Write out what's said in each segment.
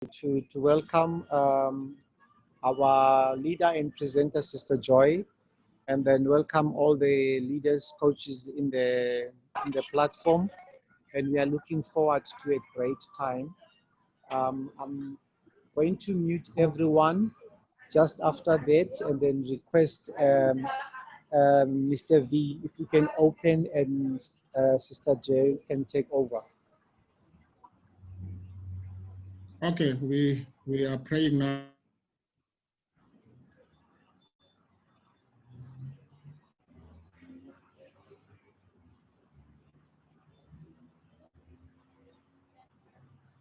to welcome our leader and presenter, Sister Joy, and then welcome all the leaders, coaches in the platform. And we are looking forward to a great time. I'm going to mute everyone just after that, and then request Mr. V if you can open, and Sister Joy can take over. Okay, we are praying now.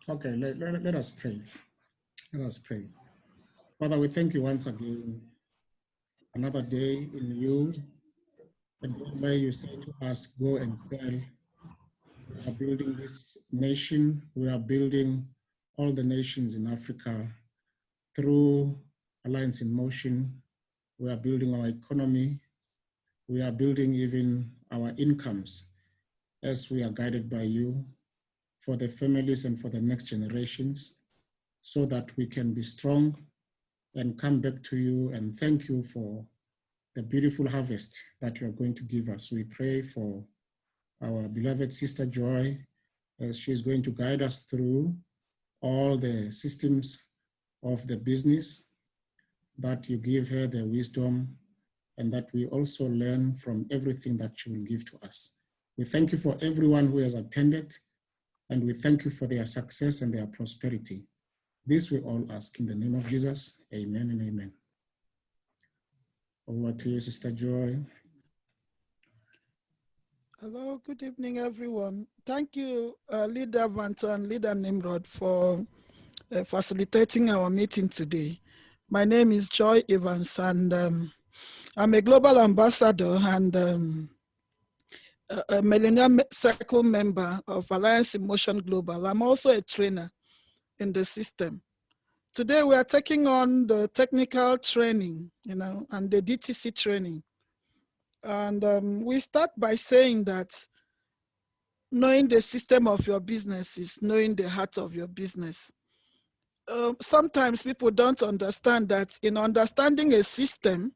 Okay, let us pray. Let us pray. Father, we thank you once again. Another day in you, and where you say to us, go and sell. We are building this nation. We are building all the nations in Africa through Alliance in Motion. We are building our economy. We are building even our incomes as we are guided by you for the families and for the next generations, so that we can be strong and come back to you and thank you for the beautiful harvest that you are going to give us. We pray for our beloved Sister Joy as she is going to guide us through all the systems of the business, that you give her the wisdom and that we also learn from everything that she will give to us. We thank you for everyone who has attended, and we thank you for their success and their prosperity. This we all ask in the name of Jesus. Amen and amen. Over to you, Sister Joy. Hello, good evening, everyone. Thank you, Leader Vanto and Leader Nimrod, for facilitating our meeting today. My name is Joy Evans, and I'm a global ambassador and a Millennium Circle member of Alliance in Motion Global. I'm also a trainer in the system. Today, we are taking on the technical training, and the DTC training. And we start by saying that knowing the system of your business is knowing the heart of your business. Sometimes people don't understand that in understanding a system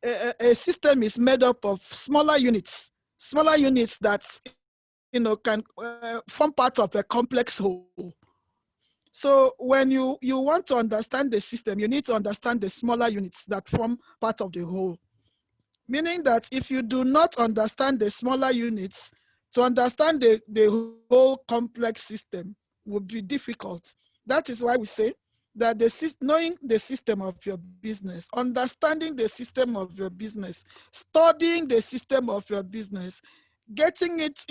is made up of smaller units that can form part of a complex whole. So when you want to understand the system, you need to understand the smaller units that form part of the whole. Meaning that if you do not understand the smaller units, to understand the whole complex system would be difficult. That is why we say that knowing the system of your business, understanding the system of your business, studying the system of your business, getting it,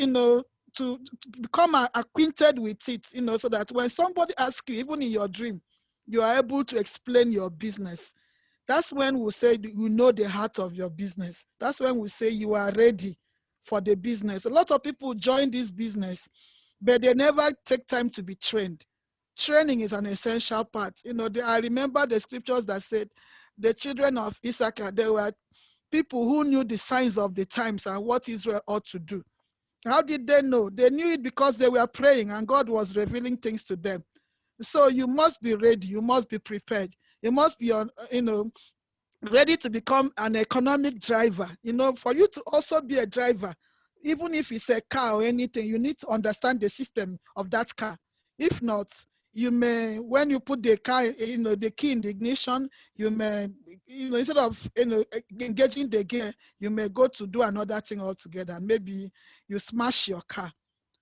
to become acquainted with it, so that when somebody asks you, even in your dream, you are able to explain your business. That's when we say you know the heart of your business. That's when we say you are ready for the business. A lot of people join this business, but they never take time to be trained. Training is an essential part. I remember the scriptures that said the children of Issachar, they were people who knew the signs of the times and what Israel ought to do. How did they know? They knew it because they were praying and God was revealing things to them. So you must be ready. You must be prepared. You must be ready to become an economic driver. For you to also be a driver, even if it's a car or anything, you need to understand the system of that car. If not, you may, when you put the car, the key in the ignition, you may, instead of engaging the gear, you may go to do another thing altogether. Maybe you smash your car.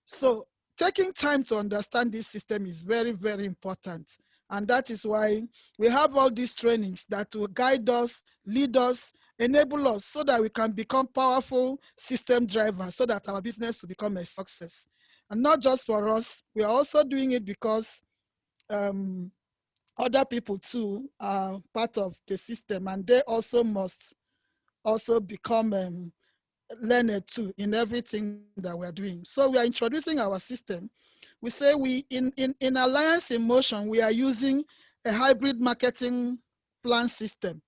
So taking time to understand this system is very, very important. And that is why we have all these trainings that will guide us, lead us, enable us so that we can become powerful system drivers so that our business will become a success. And not just for us, we are also doing it because other people too are part of the system, and they also must also become learned too in everything that we're doing. So we are introducing our system. We say in Alliance in Motion, we are using a hybrid marketing plan system.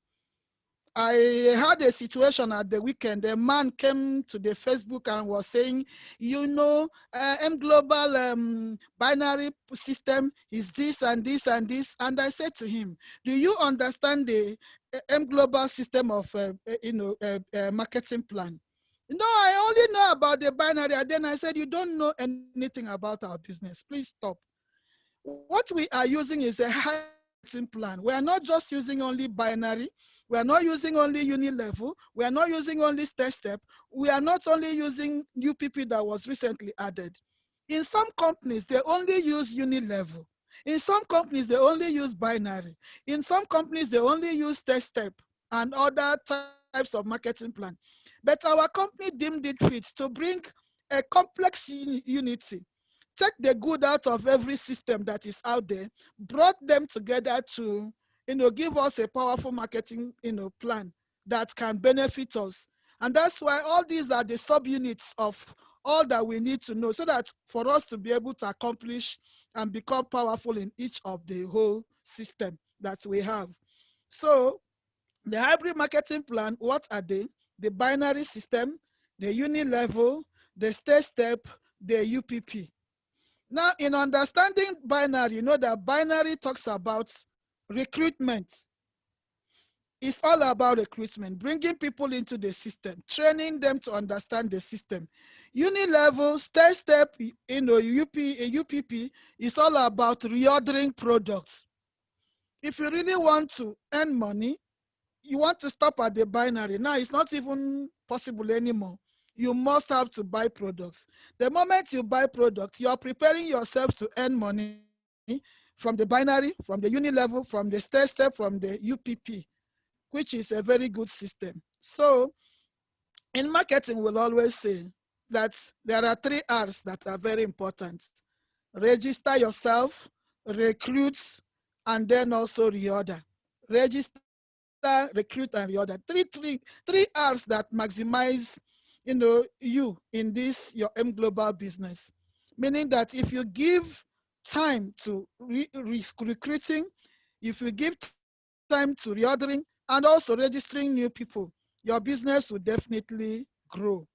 I had a situation at the weekend. A man came to the Facebook and was saying, you know, Aimglobal binary system is this and this and this. And I said to him, do you understand the Aimglobal system of marketing plan? No, I only know about the binary. And then I said, you don't know anything about our business. Please stop. What we are using is a high plan. We are not just using only binary. We are not using only unilevel. We are not using only STAIRSTEP. We are not only using UPP that was recently added. In some companies, they only use unilevel. In some companies, they only use binary. In some companies, they only use STAIRSTEP and other types of marketing plan. But our company deemed it fit to bring a complex unity, take the good out of every system that is out there, brought them together to, give us a powerful marketing, plan that can benefit us. And that's why all these are the subunits of all that we need to know, so that for us to be able to accomplish and become powerful in each of the whole system that we have. So the hybrid marketing plan, what are they? The binary system, the unilevel, the STAIRSTEP, the UPP. Now, in understanding binary, you know that binary talks about recruitment. It's all about recruitment, bringing people into the system, training them to understand the system. Unilevel, STAIRSTEP, UPP is all about reordering products. If you really want to earn money, you want to stop at the binary. Now, it's not even possible anymore. You must have to buy products. The moment you buy products, you are preparing yourself to earn money from the binary, from the unilevel, from the STAIRSTEP, from the UPP, which is a very good system. So in marketing, we'll always say that there are 3 R's that are very important. Register yourself, recruit, and then also reorder. Register, recruit, and reorder. Three R's that maximize, you in this, your Aimglobal business. Meaning that if you give time to recruiting, if you give time to reordering, and also registering new people, your business will definitely grow.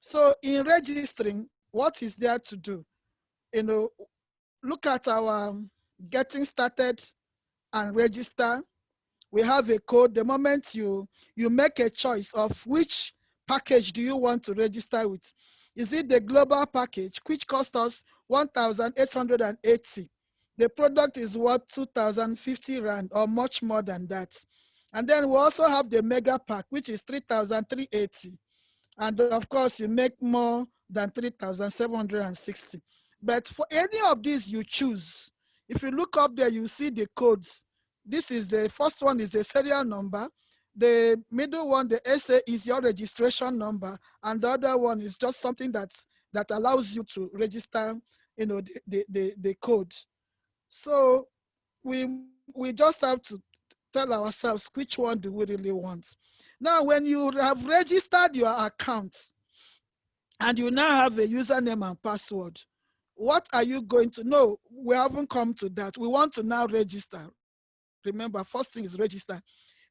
So in registering, what is there to do? Look at our getting started and register. We have a code. The moment you make a choice of which package do you want to register with, is it the global package, which costs us 1,880? The product is worth 2,050 Rand or much more than that. And then we also have the mega pack, which is 3,380. And of course, you make more than 3,760. But for any of these you choose, if you look up there, you see the codes. This is the first one is the serial number. The middle one, the SA, is your registration number. And the other one is just something that allows you to register, the code. So we just have to tell ourselves which one do we really want. Now, when you have registered your account and you now have a username and password, what are you going to know? We haven't come to that. We want to now register. Remember, first thing is register.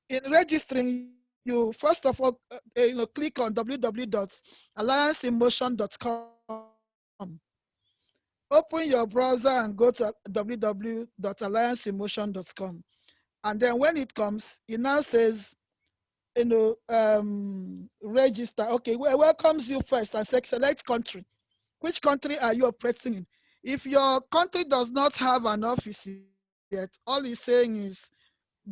In registering, you first of all, click on www.allianceinmotion.com. Open your browser and go to www.allianceinmotion.com. And then when it comes, it now says, register. Okay, well, it welcomes you first and select country. Which country are you operating in? If your country does not have an office yet, all it's saying is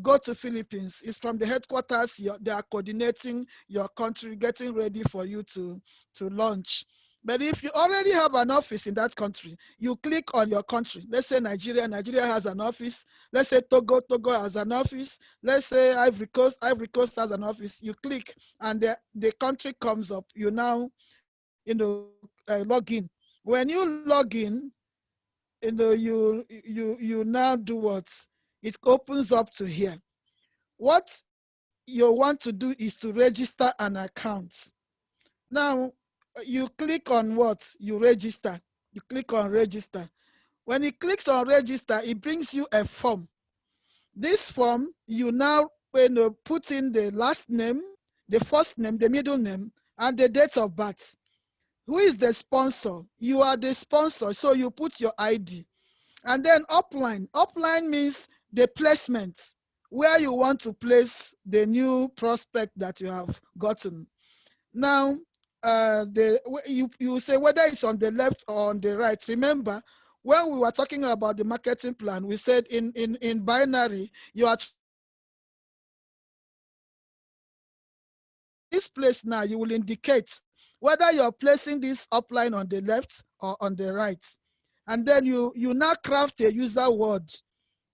go to Philippines. It's from the headquarters. They are coordinating your country, getting ready for you to launch. But if you already have an office in that country, you click on your country. Let's say Nigeria has an office. Let's say Togo has an office. Let's say Ivory Coast has an office. You click and the country comes up. You now, log in. When you log in, you now do what? It opens up to here. What you want to do is to register an account. Now, you click on what? You register. You click on register. When it clicks on register, it brings you a form. This form, you now put in the last name, the first name, the middle name, and the date of birth. Who is the sponsor? You are the sponsor, so you put your ID. And then upline. Upline means the placement, where you want to place the new prospect that you have gotten. Now, you say whether it's on the left or on the right. Remember, when we were talking about the marketing plan, we said in binary, you are this place now, you will indicate whether you're placing this upline on the left or on the right. And then you now craft a user word,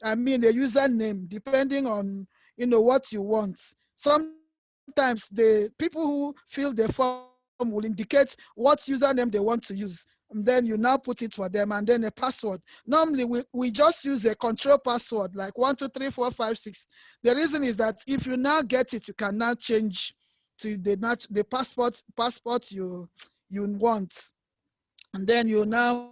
a username, depending on what you want. Sometimes the people who fill the form will indicate what username they want to use. And then you now put it for them, and then a password. Normally we just use a control password like 1, 2, 3, 4, 5, 6. The reason is that if you now get it, you can now change to the passport you want. And then you now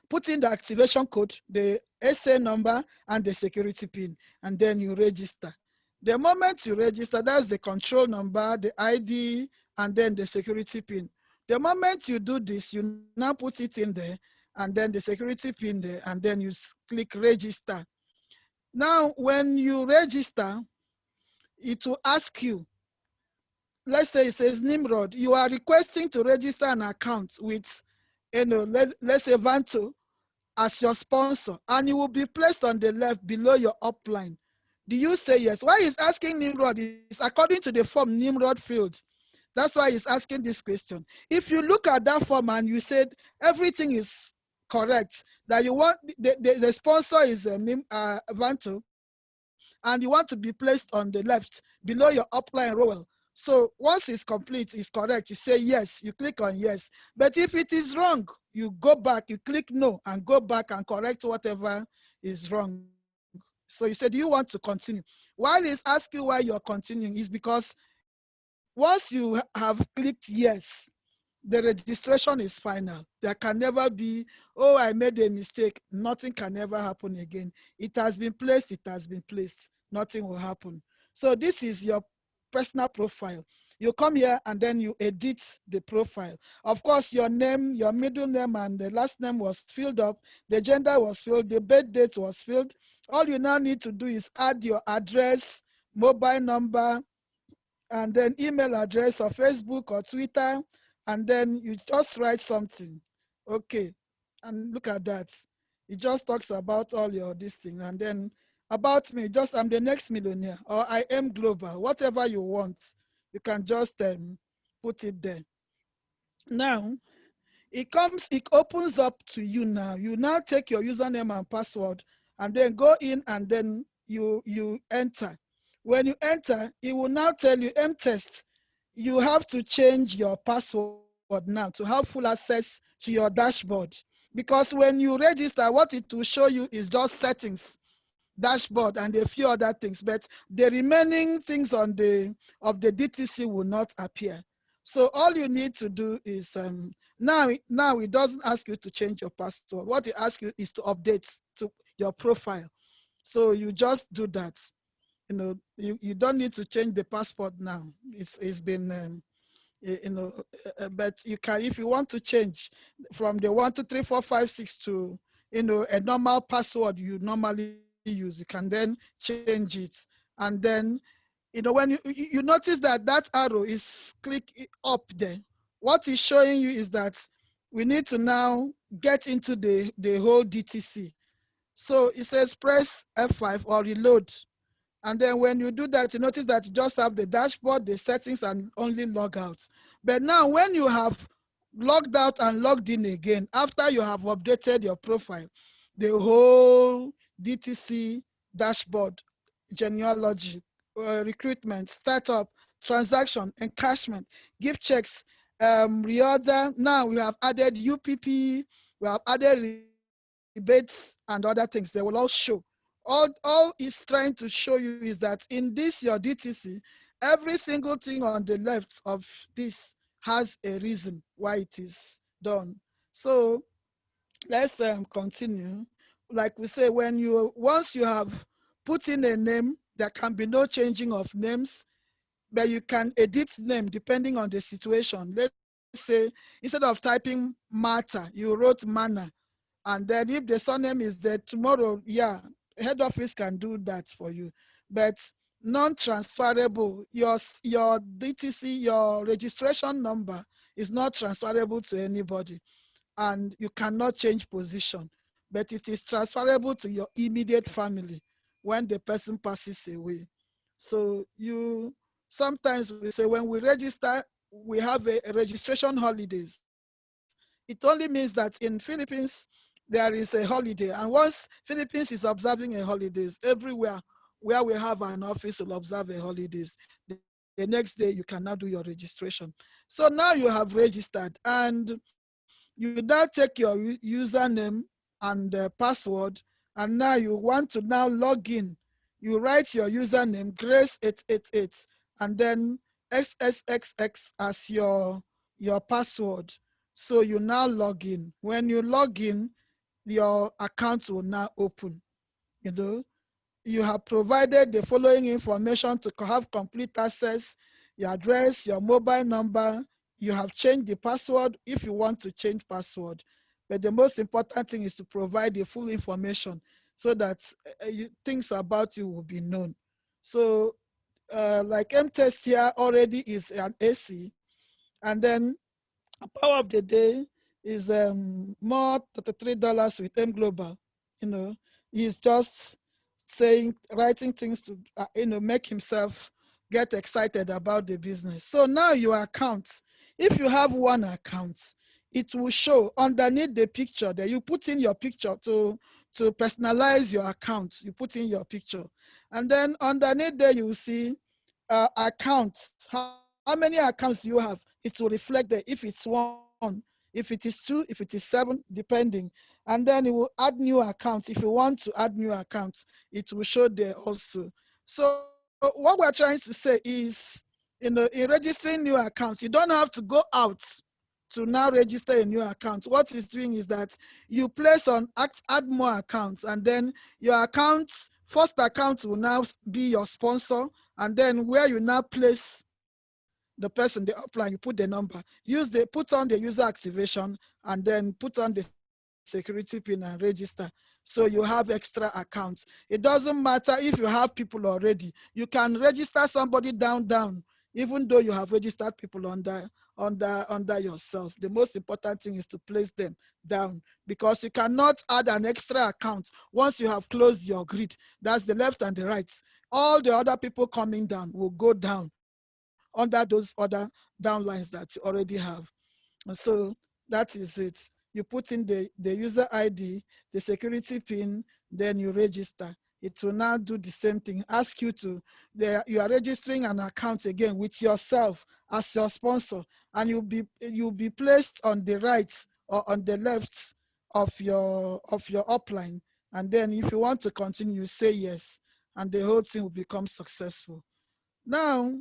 put in the activation code, the SA number, and the security PIN, and then you register. The moment you register, that's the control number, the ID, and then the security PIN. The moment you do this, you now put it in there, and then the security PIN there, and then you click register. Now, when you register, it will ask you, let's say it says Nimrod, you are requesting to register an account with, let's say Vanto as your sponsor, and you will be placed on the left below your upline. Do you say yes? Why he's asking Nimrod is according to the form Nimrod filled. That's why he's asking this question. If you look at that form and you said everything is correct, that you want the sponsor is Vanto, and you want to be placed on the left below your upline role. So once it's complete, it's correct, you say yes, you click on yes. But if it is wrong, you go back, you click no, and go back and correct whatever is wrong. So you said, do you want to continue? While he's asking why you're continuing is because once you have clicked yes, the registration is final. There can never be, oh, I made a mistake. Nothing can ever happen again. It has been placed, it has been placed. Nothing will happen. So this is your personal profile. You come here and then you edit the profile. Of course, your name, your middle name, and the last name was filled up. The gender was filled. The birth date was filled. All you now need to do is add your address, mobile number, and then email address or Facebook or Twitter, and then you just write something. Okay, and look at that. It just talks about all your this thing, and then about me, just I'm the next millionaire, or I am global, whatever you want. You can just put it there. Now, it opens up to you now. You now take your username and password, and then go in, and then you enter. When you enter, it will now tell you test. You have to change your password now to have full access to your dashboard. Because when you register, what it will show you is just settings, dashboard, and a few other things, but the remaining things of the DTC will not appear. So all you need to do is now it doesn't ask you to change your password. What it asks you is to update to your profile. So you just do that. You don't need to change the passport now. It's been but you can, if you want to change from the 1, 2, 3, 4, 5, 6 to a normal password you normally use, you can then change it. And then when you notice that arrow is click up there, what is showing you is that we need to now get into the whole DTC. So it says press F5 or reload. And then when you do that, you notice that you just have the dashboard, the settings, and only log out. But now when you have logged out and logged in again, after you have updated your profile, the whole DTC dashboard, genealogy, recruitment, startup, transaction, encashment, gift checks, reorder. Now we have added UPP, we have added rebates and other things. They will all show. All it's trying to show you is that in this, your DTC, every single thing on the left of this has a reason why it is done. So let's continue. Like we say, once you have put in a name, there can be no changing of names, but you can edit name depending on the situation. Let's say instead of typing Martha, you wrote Manna. And then if the surname is there tomorrow, yeah, head office can do that for you. But non-transferable, your DTC, your registration number is not transferable to anybody, and you cannot change position, but it is transferable to your immediate family when the person passes away. So sometimes we say when we register, we have a registration holidays. It only means that in Philippines, there is a holiday. And once Philippines is observing a holidays, everywhere where we have an office will observe a holidays. The next day, you cannot do your registration. So now you have registered, and you now take your username and password, and now you want to now log in. You write your username, Grace888, and then XXXX as your password. So you now log in. When you log in, your account will now open. You know, you have provided the following information to have complete access: your address, your mobile number. You have changed the password if you want to change password. But the most important thing is to provide the full information so that things about you will be known. So like M-Test here already is an AC, and then power of the day is more $33 with Aimglobal. You know, he's just writing things to make himself get excited about the business. So now your account, if you have one account, it will show underneath the picture that you put in your picture to personalize your account. You put in your picture, and then underneath there you will see accounts. How many accounts do you have? It will reflect that if it's one, if it is two, if it is seven, depending. And then it will add new accounts. If you want to add new accounts, it will show there also. So what we're trying to say is, in registering new accounts, you don't have to go out to now register a new account. What it's doing is that you place on add more accounts, and then your accounts, first account will now be your sponsor, and then where you now place the person, the upline, you put the number, put on the user activation, and then put on the security pin and register. So you have extra accounts. It doesn't matter if you have people already. You can register somebody down, even though you have registered people under yourself. The most important thing is to place them down, because you cannot add an extra account once you have closed your grid. That's the left and the right. All the other people coming down will go down under those other downlines that you already have. And so that is it. You put in the user ID, the security pin, then you register. It will now do the same thing. Ask you to, you are registering an account again with yourself as your sponsor, and you'll be placed on the right or on the left of your upline. And then if you want to continue, say yes, and the whole thing will become successful. Now,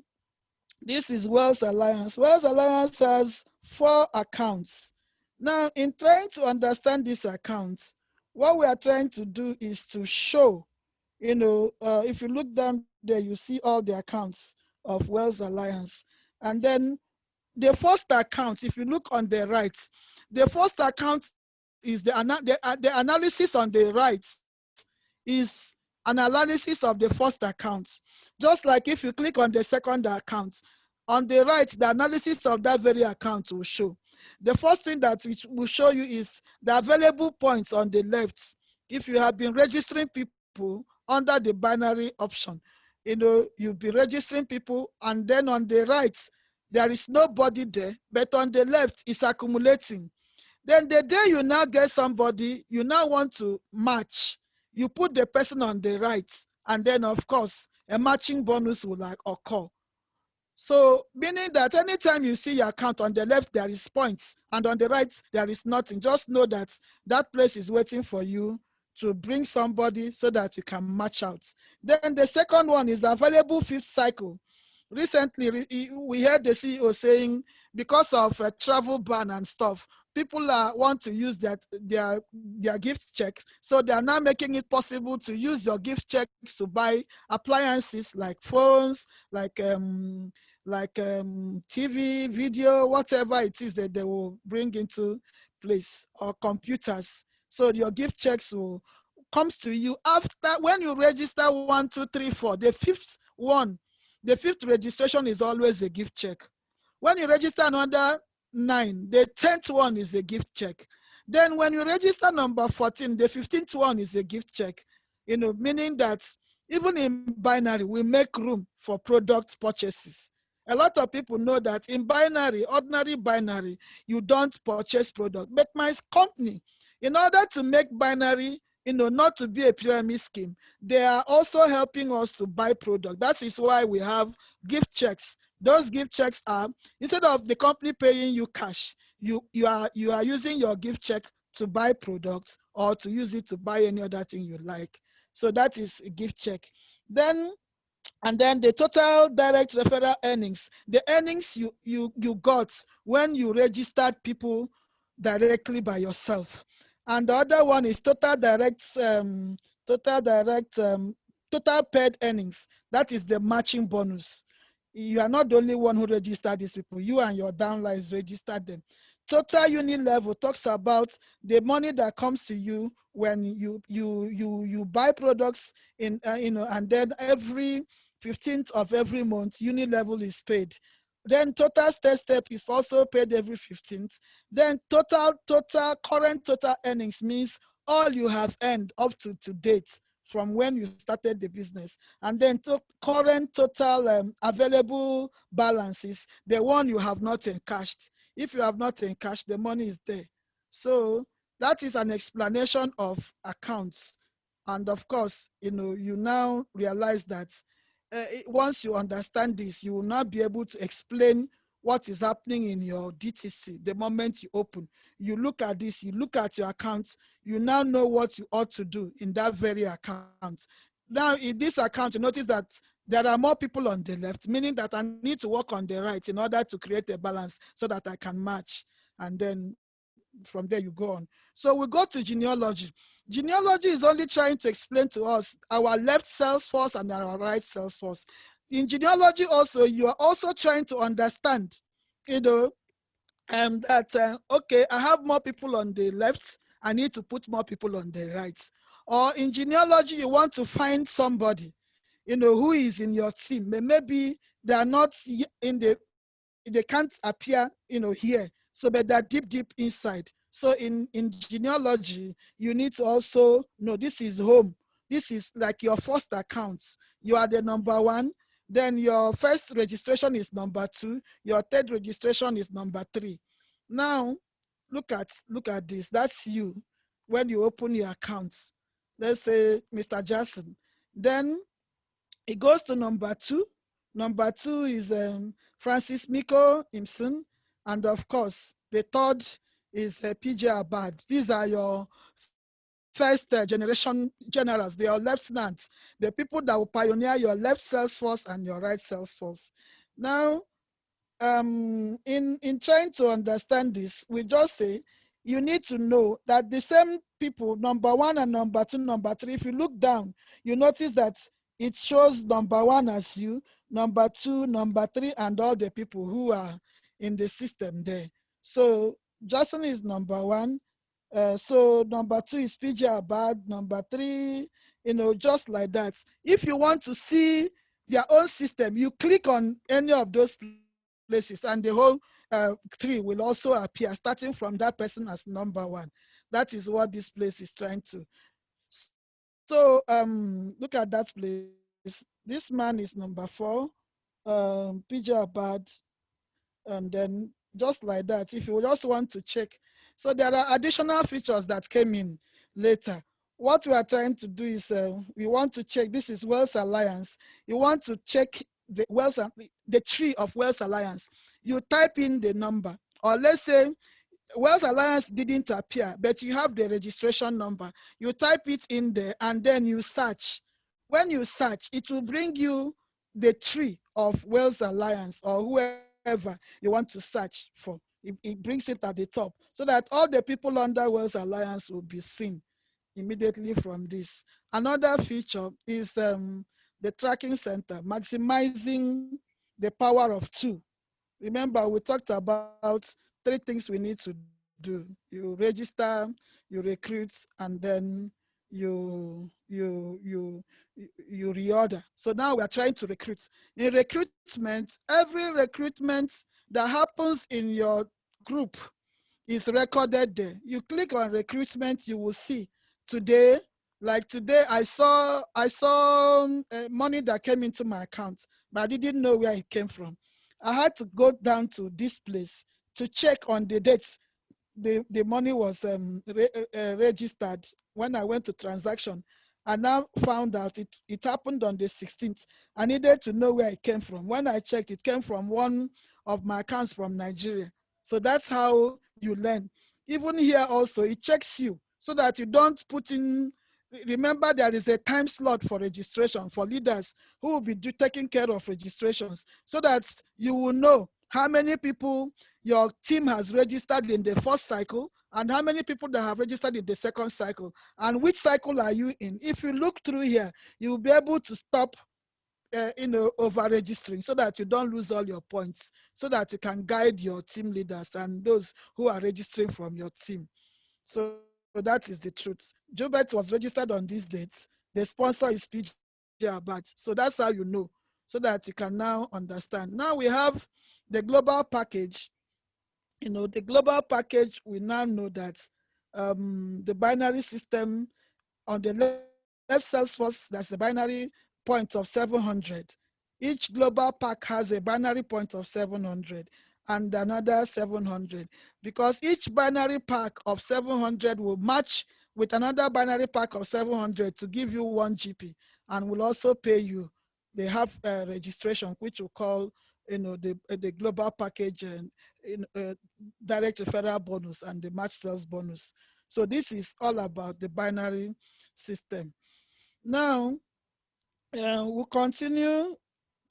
this is Wells Alliance. Wells Alliance has 4 accounts. Now, in trying to understand these accounts, what we are trying to do is to show, if you look down there, you see all the accounts of Wells Alliance. And then the first account, if you look on the right, the first account is the analysis on the right is an analysis of the first account. Just like if you click on the second account, on the right, the analysis of that very account will show. The first thing that it will show you is the available points on the left. If you have been registering people under the binary option, you'll be registering people, and then on the right, there is nobody there, but on the left, it's accumulating. Then the day you now get somebody, you now want to match, you put the person on the right, and then of course, a matching bonus will occur. So meaning that anytime you see your account, on the left, there is points, and on the right, there is nothing. Just know that that place is waiting for you to bring somebody so that you can match out. Then the second one is available 5th cycle. Recently, we heard the CEO saying, because of a travel ban and stuff, people want to use their gift checks, so they are now making it possible to use your gift checks to buy appliances like phones, like TV, video, whatever it is that they will bring into place, or computers. So your gift checks will comes to you after when you register 1, 2, 3, 4. The fifth registration is always a gift check. When you register another 9, the 10th one is a gift check. Then when you register number 14, the 15th one is a gift check. Meaning that even in binary, we make room for product purchases. A lot of people know that in binary, ordinary binary, you don't purchase product. But my company, in order to make binary, not to be a pyramid scheme, they are also helping us to buy product. That is why we have gift checks. Those gift checks are, instead of the company paying you cash, you are using your gift check to buy products, or to use it to buy any other thing you like. So that is a gift check. And then the total direct referral earnings, the earnings you got when you registered people directly by yourself. And the other one is total paid earnings. That is the matching bonus. You are not the only one who registered these people. You and your downlines registered them. Total unit level talks about the money that comes to you when you buy products and then every 15th of every month, unit level is paid. Then total STAIRSTEP is also paid every 15th. Then current total earnings means all you have earned up to date from when you started the business. And then current total available balances, the one you have not encashed. If you have not encashed, the money is there. So that is an explanation of accounts. And of course, you now realize that once you understand this, you will not be able to explain what is happening in your DTC the moment you open. You look at this, you look at your account, you now know what you ought to do in that very account. Now, in this account, you notice that there are more people on the left, meaning that I need to work on the right in order to create a balance so that I can match. And then from there you go on. So we go to genealogy. Genealogy is only trying to explain to us our left sales force and our right sales force. In genealogy also, you are also trying to understand, okay, I have more people on the left, I need to put more people on the right. Or in genealogy, you want to find somebody, who is in your team. Maybe they are not they can't appear, here. So, but they're deep inside. So in genealogy, you need to also know this is home. This is like your first account. You are the number 1. Then your first registration is number 2. Your third registration is number 3. Now, look at this. That's you when you open your account. Let's say Mr. Jackson. Then it goes to number 2. Number 2 is Francis Miko Imson. And of course, the third is PJ Abad. These are your first generation generals. They are lieutenants, the people that will pioneer your left sales force and your right sales force. Now, in trying to understand this, we just say you need to know that the same people, number 1 and number 2, number 3, if you look down, you notice that it shows number 1 as you, number 2, number 3, and all the people who are in the system there. So Jason is number 1. So number 2 is PJ Abad, number 3, just like that. If you want to see their own system, you click on any of those places and the whole 3 will also appear, starting from that person as number 1. That is what this place is trying to. So look at that place. This man is number 4, PJ Abad, and then just like that, if you just want to check. So there are additional features that came in later. What we are trying to do is we want to check, this is Wealth Alliance. You want to check the tree of Wealth Alliance. You type in the number, or let's say Wealth Alliance didn't appear, but you have the registration number. You type it in there and then you search. When you search, it will bring you the tree of Wealth Alliance or whoever you want to search for. it brings it at the top so that all the people under Wales Alliance will be seen immediately from this. Another feature is the tracking center, maximizing the power of two. Remember, we talked about 3 things we need to do. You register, you recruit, and then you reorder. So now we are trying to recruit. In recruitment, every recruitment that happens in your group is recorded there. You click on recruitment, you will see today, like today, I saw money that came into my account, but I didn't know where it came from. I had to go down to this place to check on the dates the money was registered. When I went to transaction, I now found out it happened on the 16th. I needed to know where it came from. When I checked, it came from one of my accounts from Nigeria. So that's how you learn. Even here also, it checks you so that you don't put in. Remember, there is a time slot for registration for leaders who will be taking care of registrations so that you will know how many people your team has registered in the first cycle and how many people that have registered in the second cycle and which cycle are you in. If you look through here, you will be able to stop over registering so that you don't lose all your points, so that you can guide your team leaders and those who are registering from your team. So that is the truth. Jobet was registered on these dates. The sponsor is PJ Abad. So that's how you know, so that you can now understand. Now we have the global package. The global package, we now know that the binary system on the left Salesforce, that's a binary point of 700. Each global pack has a binary point of 700 and another 700, because each binary pack of 700 will match with another binary pack of 700 to give you 1 GP and will also pay you. They have registration, which we call the global package and direct referral bonus and the match sales bonus. So this is all about the binary system. Now, we'll continue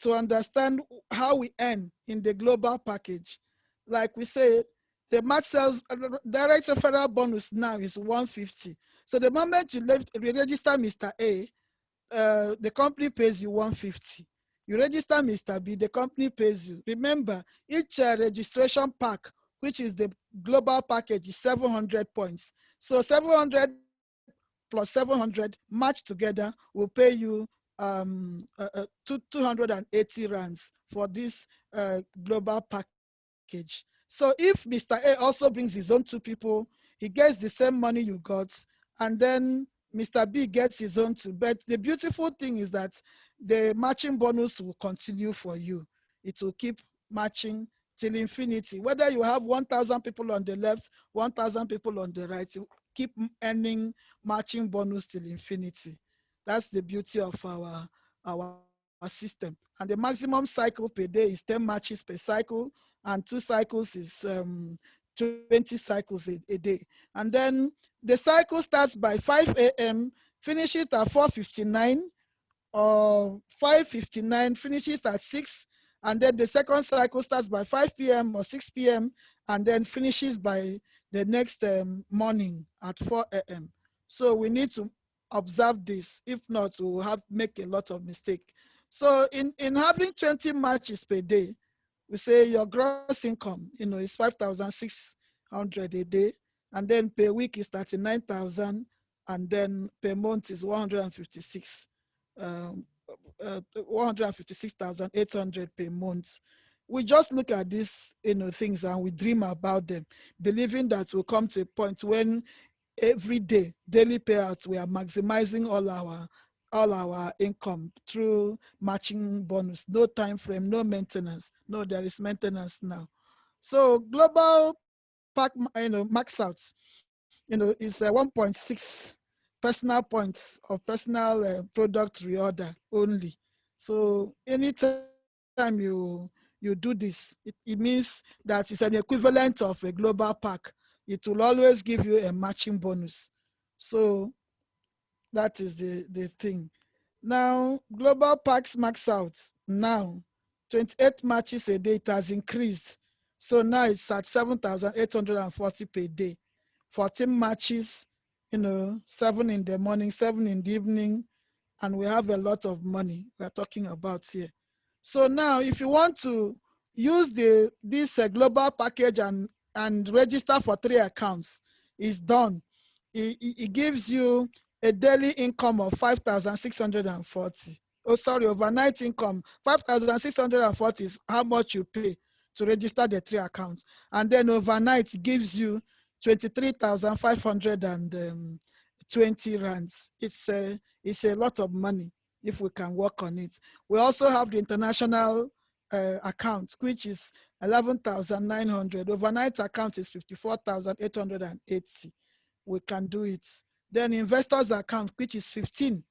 to understand how we earn in the global package. Like we say, the match sales direct referral bonus now is 150. So the moment you register Mr. A, the company pays you 150. You register Mr. B, the company pays you. Remember, each registration pack, which is the global package, is 700 points. So 700 plus 700 matched together will pay you 280 rands for this global package. So if Mr. A also brings his own 2 people, he gets the same money you got, and then Mr. B gets his own 2. But the beautiful thing is that the matching bonus will continue for you. It will keep matching till infinity. Whether you have 1,000 people on the left, 1,000 people on the right, you keep earning matching bonus till infinity. That's the beauty of our system. And the maximum cycle per day is 10 matches per cycle, and 2 cycles is 20 cycles a day. And then the cycle starts by 5 a.m., finishes at 4:59, or 5:59, finishes at 6, and then the second cycle starts by 5 p.m. or 6 p.m. and then finishes by the next morning at 4 a.m. So we need to observe this. If not, we will make a lot of mistakes. So in having 20 matches per day, we say your gross income, is 5,600 a day, and then per week is 39,000, and then per month is 156,800 per month. We just look at these things and we dream about them, believing that we'll come to a point when every day, daily payouts, we are maximizing all our income through matching bonus. No time frame, no maintenance. No, there is maintenance now. So global pack, max out, is 1.6 personal points of personal product reorder only. So anytime you do this, it means that it's an equivalent of a global pack. It will always give you a matching bonus. So that is the thing. Now, global packs max out now, 28 matches a day, it has increased. So now it's at 7,840 per day. 14 matches, 7 in the morning, 7 in the evening, and we have a lot of money we're talking about here. So now if you want to use this global package and register for 3 accounts, it's done. It gives you a daily income of 5,640. Oh, sorry, overnight income. 5,640 is how much you pay to register the 3 accounts. And then overnight gives you 23,520 rands. It's a lot of money if we can work on it. We also have the international account, which is 11,900. Overnight account is 54,880. We can do it. Then investors account, which is 15.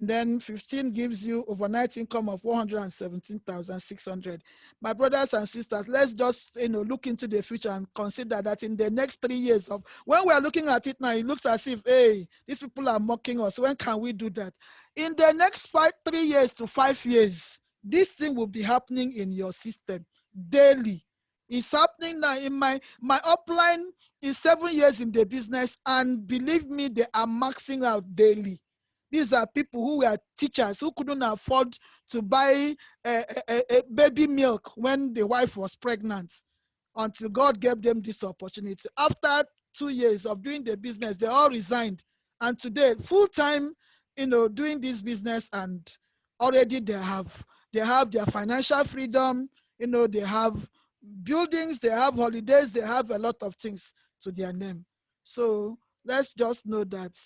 Then 15 gives you overnight income of 117,600. My brothers and sisters, let's just look into the future and consider that in the next 3 years of when we are looking at it now, it looks as if, hey, these people are mocking us. When can we do that? In the next 3 years to 5 years, this thing will be happening in your system daily. It's happening now. In my upline is 7 years in the business, and believe me, they are maxing out daily. These are people who were teachers who couldn't afford to buy a baby milk when the wife was pregnant until God gave them this opportunity. After 2 years of doing the business, they all resigned. And today, full-time, doing this business, and already they have their financial freedom, they have buildings, they have holidays, they have a lot of things to their name. So let's just know that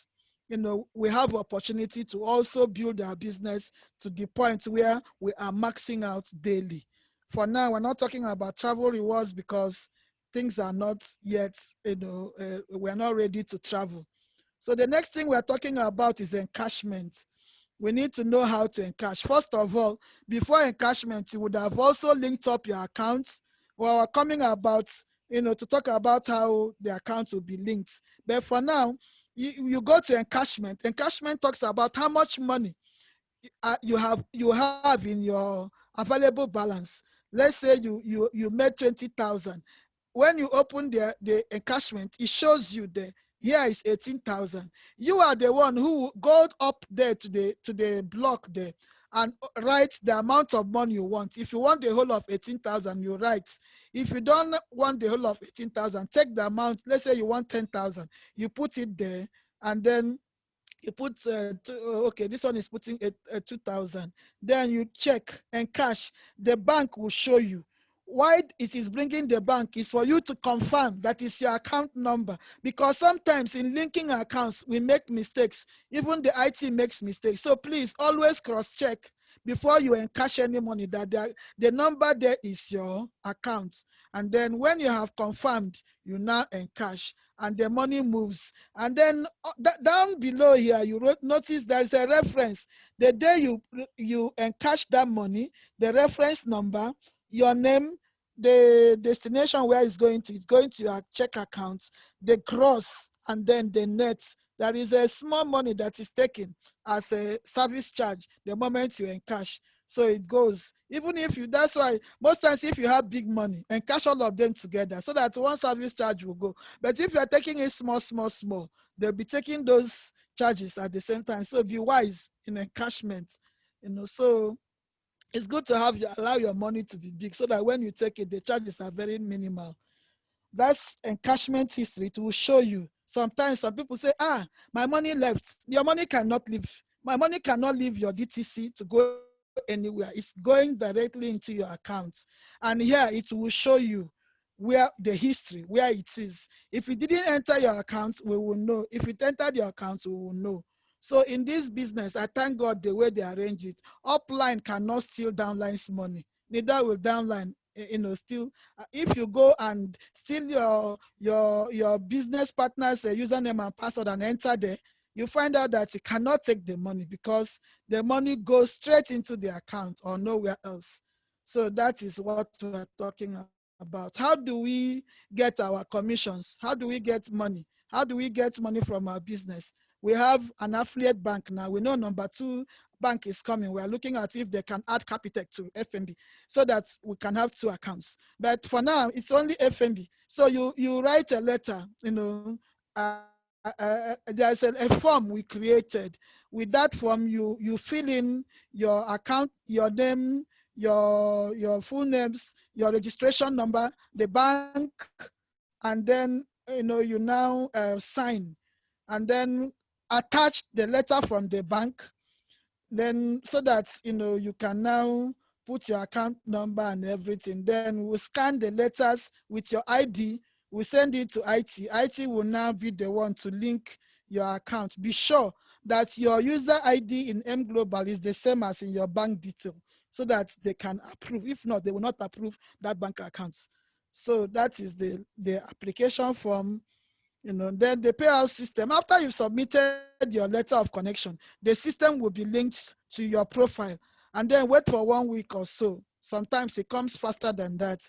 we have opportunity to also build our business to the point where we are maxing out daily. For now, we're not talking about travel rewards because things are not yet, we're not ready to travel. So the next thing we're talking about is encashment. We need to know how to encash. First of all, before encashment, you would have also linked up your accounts. Well, we're coming about, to talk about how the account will be linked. But for now, you go to encashment. Encashment talks about how much money you have in your available balance. Let's say you made 20,000. When you open the encashment, it shows you here is 18,000. You are the one who go up there to the block there and write the amount of money you want. If you want the whole of 18,000, you write. If you don't want the whole of 18,000, take the amount. Let's say you want 10,000. You put it there, and then you put okay, this one is putting 2,000. Then you check and cash. The bank will show you. Why it is bringing the bank is for you to confirm that is your account number, because sometimes in linking accounts we make mistakes. Even the IT makes mistakes. So please always cross-check before you encash any money that the number there is your account. And then when you have confirmed, you now encash and the money moves. And then down below here, you notice there's a reference. The day you encash that money, the reference number, your name, the destination where it's going to your check account, the gross, and then the net. There is a small money that is taken as a service charge the moment you encash. So it goes. Even if that's why most times if you have big money, encash all of them together so that one service charge will go. But if you're taking it small, they'll be taking those charges at the same time. So be wise in encashment. So it's good to allow your money to be big so that when you take it, the charges are very minimal. That's encashment history. It will show you. Sometimes some people say, my money left. Your money cannot leave. My money cannot leave your DTC to go anywhere. It's going directly into your account. And here it will show you where the history, where it is. If it didn't enter your account, we will know. If it entered your account, we will know. So in this business, I thank God the way they arrange it. Upline cannot steal downline's money. Neither will downline steal. If you go and steal your business partner's username and password and enter there, you find out that you cannot take the money because the money goes straight into the account or nowhere else. So that is what we're talking about. How do we get our commissions? How do we get money? How do we get money from our business? We have an affiliate bank now. We know number 2 bank is coming, we are looking at if they can add Capitec to FNB so that we can have 2 accounts. But for now, it's only FNB. So you write a letter, there's a form we created. With that form, you fill in your account, your name, your full names, your registration number, the bank, and then you now sign, and then attach the letter from the bank, then so that you can now put your account number and everything. Then we'll scan the letters with your ID, we send it to IT. IT will now be the one to link your account. Be sure that your user ID in Aimglobal is the same as in your bank detail, so that they can approve. If not, they will not approve that bank account. So that is the application form. Then the payout system. After you've submitted your letter of connection, the system will be linked to your profile, and then wait for 1 week or so. Sometimes it comes faster than that.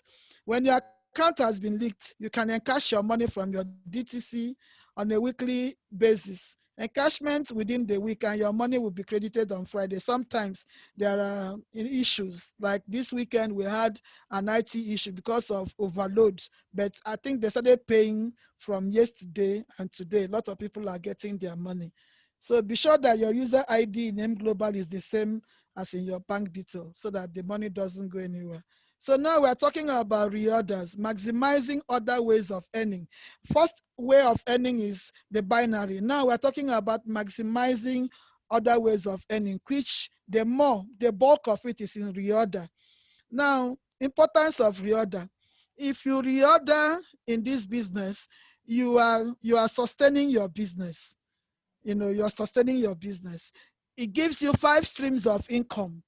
When your account has been leaked, you can encash your money from your DTC on a weekly basis. Encashment within the week, and your money will be credited on Friday. Sometimes there are issues, like this weekend we had an IT issue because of overload, but I think they started paying from yesterday and today. A lot of people are getting their money. So be sure that your user ID in Aimglobal is the same as in your bank detail, so that the money doesn't go anywhere. So now we're talking about reorders, maximizing other ways of earning. First way of earning is the binary. Now we're talking about maximizing other ways of earning, which the bulk of it is in reorder. Now, importance of reorder. If you reorder in this business, you are sustaining your business. You're sustaining your business. It gives you 5 streams of income.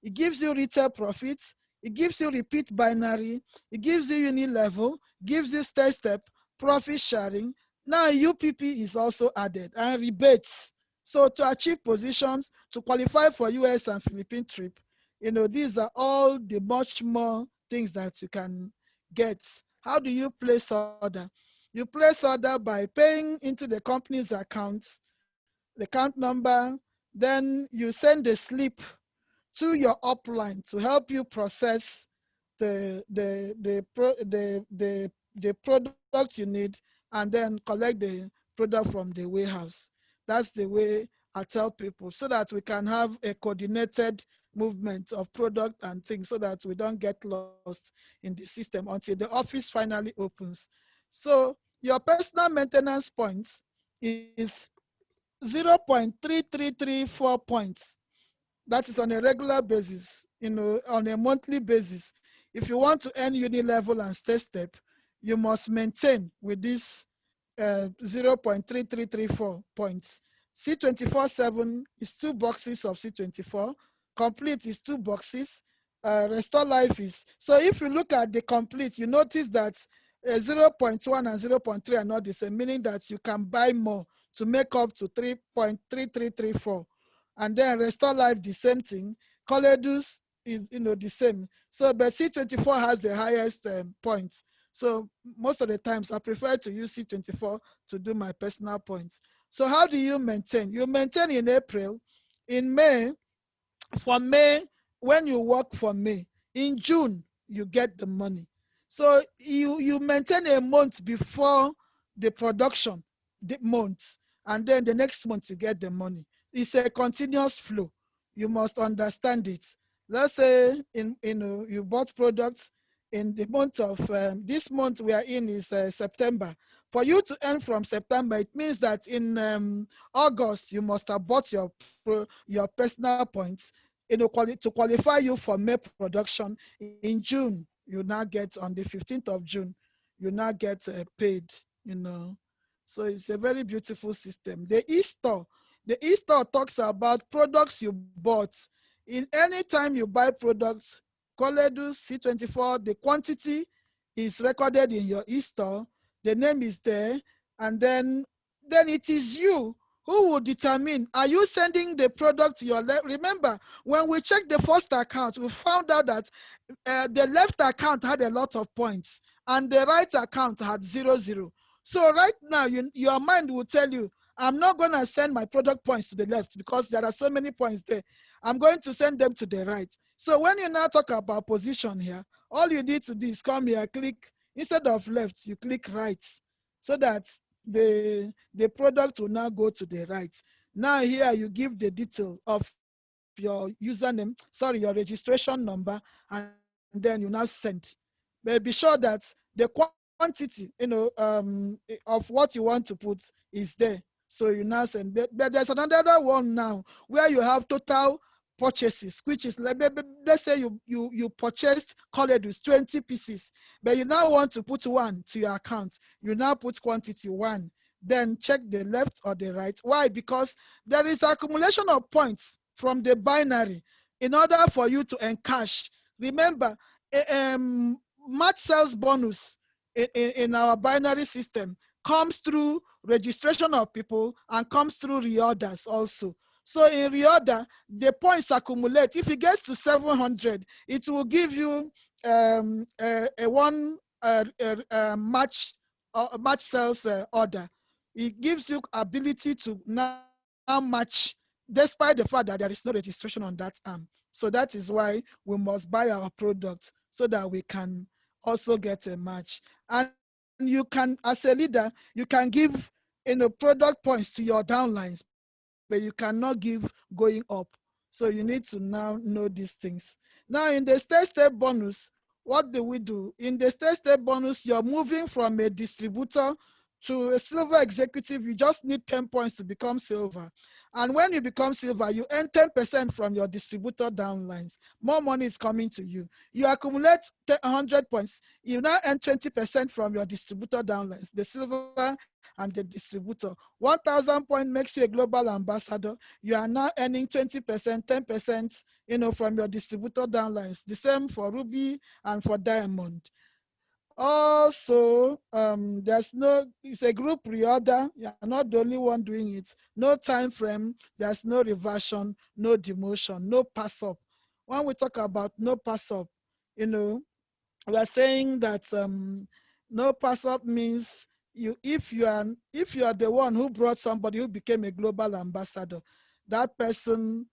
It gives you retail profits. It gives you repeat binary. It gives you unilevel, gives you STAIRSTEP, profit sharing. Now UPP is also added, and rebates. So to achieve positions, to qualify for US and Philippine trip, these are all the much more things that you can get. How do you place order? You place order by paying into the company's accounts, the account number, then you send a slip to your upline to help you process the product you need, and then collect the product from the warehouse. That's the way I tell people, so that we can have a coordinated movement of product and things, so that we don't get lost in the system until the office finally opens. So your personal maintenance points is 0.3334 points. That is on a regular basis, on a monthly basis. If you want to earn unilevel and STAIRSTEP, you must maintain with this 0.3334 points. C24/7 is 2 boxes of C24. Complete is 2 boxes. Restore Life is. So if you look at the complete, you notice that 0.1 and 0.3 are not the same, meaning that you can buy more to make up to 3.3334. And then Restore Life, the same thing. Coledus is the same. So but C24 has the highest points. So most of the times I prefer to use C24 to do my personal points. So how do you maintain? You maintain in April. In May, for May, when you work for May, in June, you get the money. So you maintain a month before the production, the month, and then the next month you get the money. It's a continuous flow. You must understand it. Let's say you bought products in the month of, this month we are in is September. For you to earn from September, it means that in August, you must have bought your personal points to qualify you for May production. In June, you now get, on the 15th of June, you now get paid, So it's a very beautiful system. The e-store talks about products you bought. In any time you buy products, Coledu C24, the quantity is recorded in your e-store, the name is there, and then it is you who will determine, are you sending the product to your left? Remember, when we checked the first account, we found out that the left account had a lot of points and the right account had 0. So right now, your mind will tell you, I'm not going to send my product points to the left because there are so many points there. I'm going to send them to the right. So when you now talk about position here, all you need to do is come here, click, instead of left, you click right, so that the product will now go to the right. Now here you give the detail of your username, sorry, your registration number, and then you now send. But be sure that the quantity, of what you want to put is there. So you now send. But there's another one now where you have total purchases, which is like, let's say you purchased colored 20 pieces, but you now want to put one to your account. You now put quantity 1. Then check the left or the right. Why? Because there is accumulation of points from the binary in order for you to encash. Remember, match sales bonus in our binary system comes through registration of people and comes through reorders also. So in reorder, the points accumulate. If it gets to 700, it will give you one match sales order. It gives you ability to now match, despite the fact that there is no registration on that arm. So that is why we must buy our product so that we can also get a match. And you can, as a leader, you can give product points to your downlines, but you cannot give going up. So you need to now know these things. Now in the STAIRSTEP bonus, what do we do? In the STAIRSTEP bonus, you're moving from a distributor to a silver executive. You just need 10 points to become silver. And when you become silver, you earn 10% from your distributor downlines. More money is coming to you. You accumulate 100 points. You now earn 20% from your distributor downlines, the silver and the distributor. 1,000 points makes you a global ambassador. You are now earning 20%, 10%, from your distributor downlines. The same for Ruby and for Diamond. Also, it's a group reorder. You're not the only one doing it. No time frame, there's no reversion, no demotion, no pass up. When we talk about no pass up, we are saying that no pass up means if you are the one who brought somebody who became a global ambassador, that person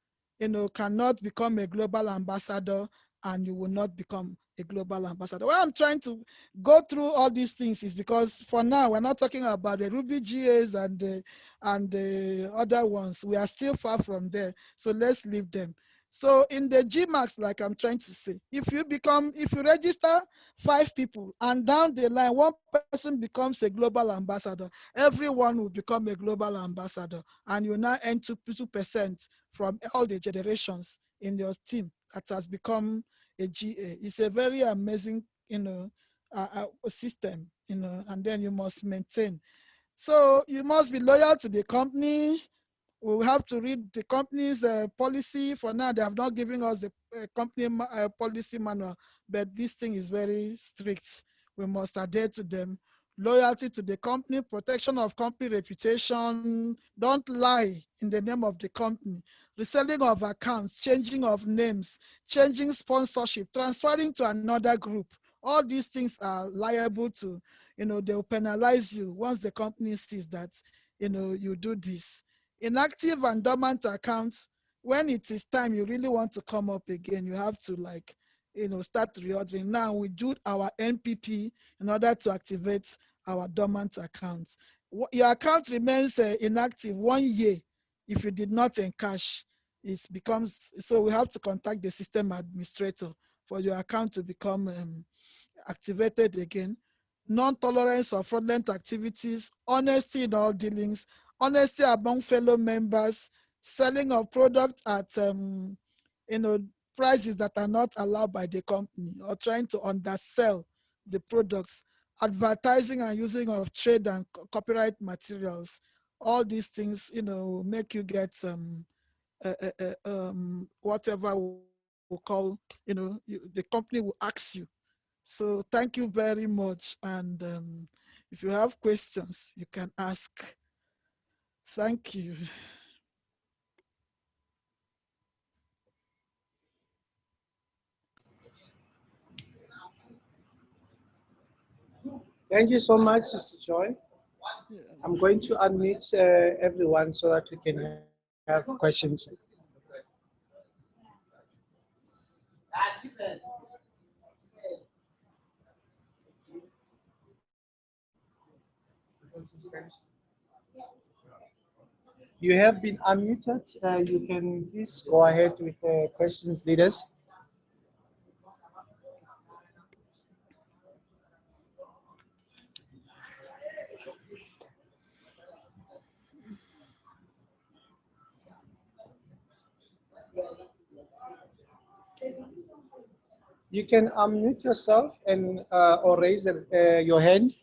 cannot become a global ambassador, and you will not become a global ambassador. Why I'm trying to go through all these things is because for now we're not talking about the Ruby GAs and the other ones. We are still far from there, so let's leave them. So in the GMAX, like I'm trying to say, if you register 5 people and down the line, one person becomes a global ambassador, everyone will become a global ambassador, and you now earn 2% from all the generations in your team that has become a GA. It's a very amazing, system, and then you must maintain. So you must be loyal to the company. We will have to read the company's policy. For now, they have not given us the company policy manual, but this thing is very strict. We must adhere to them. Loyalty to the company, protection of company reputation, don't lie in the name of the company, reselling of accounts, changing of names, changing sponsorship, transferring to another group. All these things are liable to, they will penalize you once the company sees that, you do this. Inactive and dormant accounts, when it is time you really want to come up again, you have to start reordering. Now we do our NPP in order to activate our dormant accounts. Your account remains inactive 1 year if you did not encash. So we have to contact the system administrator for your account to become activated again. Non-tolerance of fraudulent activities, honesty in all dealings, honesty among fellow members, selling of products at prices that are not allowed by the company, or trying to undersell the products, advertising and using of trade and copyright materials. All these things, make you get whatever we call, the company will ask you. So thank you very much. And if you have questions, you can ask. Thank you. Thank you so much, Sister Joy. I'm going to unmute everyone so that we can have questions. You have been unmuted. You can please go ahead with the questions, leaders. You can unmute yourself and or raise your hand.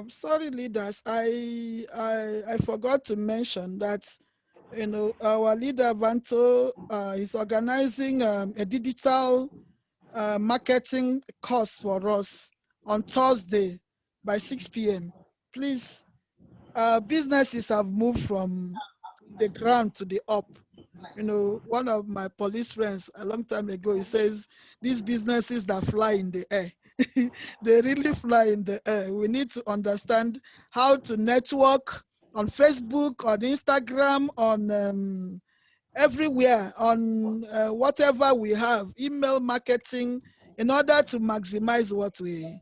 Sorry, leaders. I forgot to mention that, you know, our leader Vanto is organizing a digital marketing course for us on Thursday by 6 p.m. Please, businesses have moved from the ground to the up. You know, one of my police friends a long time ago, he says, these businesses that fly in the air, they really fly in the air. We need to understand how to network on Facebook, on Instagram, on everywhere, on whatever we have, email marketing, in order to maximize what we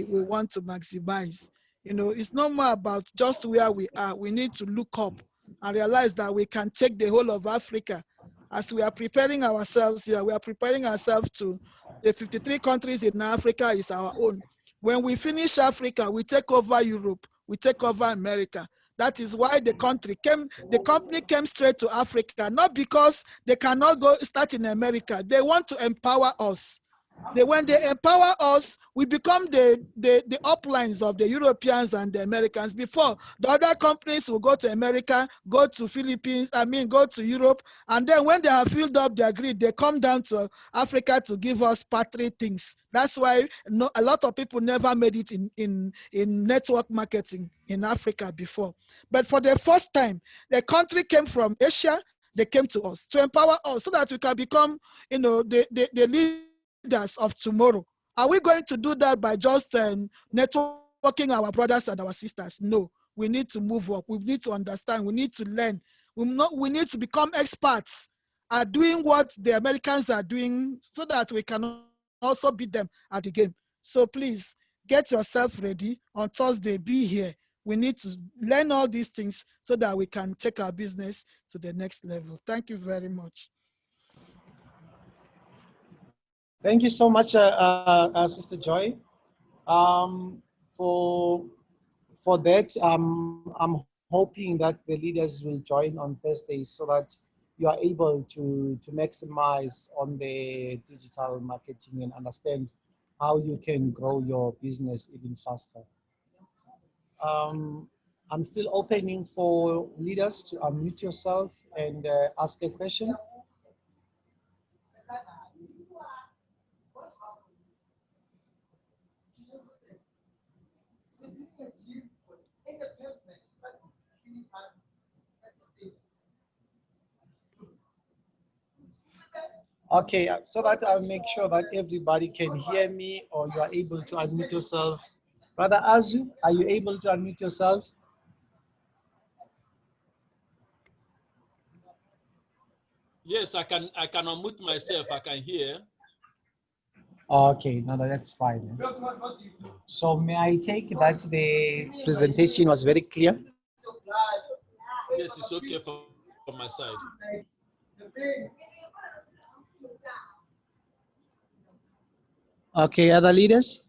want to maximize. You know, it's not more about just where we are. We need to look up and realize that we can take the whole of Africa. As we are preparing ourselves here, we are preparing ourselves to the 53 countries in Africa is our own. When we finish Africa, we take over Europe, we take over America. That is why the company came straight to Africa, not because they cannot go start in America. They want to empower us. When they empower us, we become the uplines of the Europeans and the Americans. Before, the other companies will go to America, go to Philippines, go to Europe, and then when they have filled up their grid, they come down to Africa to give us patry things. That's why a lot of people never made it in network marketing in Africa before. But for the first time, the country came from Asia, they came to us to empower us so that we can become, you know, the leaders of tomorrow. Are we going to do that by just networking our brothers and our sisters? No, we need to move up. We need to understand. We need to learn. We need to become experts at doing what the Americans are doing so that we can also beat them at the game. So please get yourself ready. On Thursday, be here. We need to learn all these things so that we can take our business to the next level. Thank you very much. Thank you so much, Sister Joy. For that, I'm hoping that the leaders will join on Thursday so that you are able to maximize on the digital marketing and understand how you can grow your business even faster. I'm still opening for leaders to unmute yourself and ask a question. Okay, so that I'll make sure that everybody can hear me or you are able to unmute yourself. Brother Azu, are you able to unmute yourself? Yes, I can unmute myself. I can hear. Okay, no, that's fine. So may I take that the presentation was very clear? Yes, it's okay from my side. Okay, other leaders?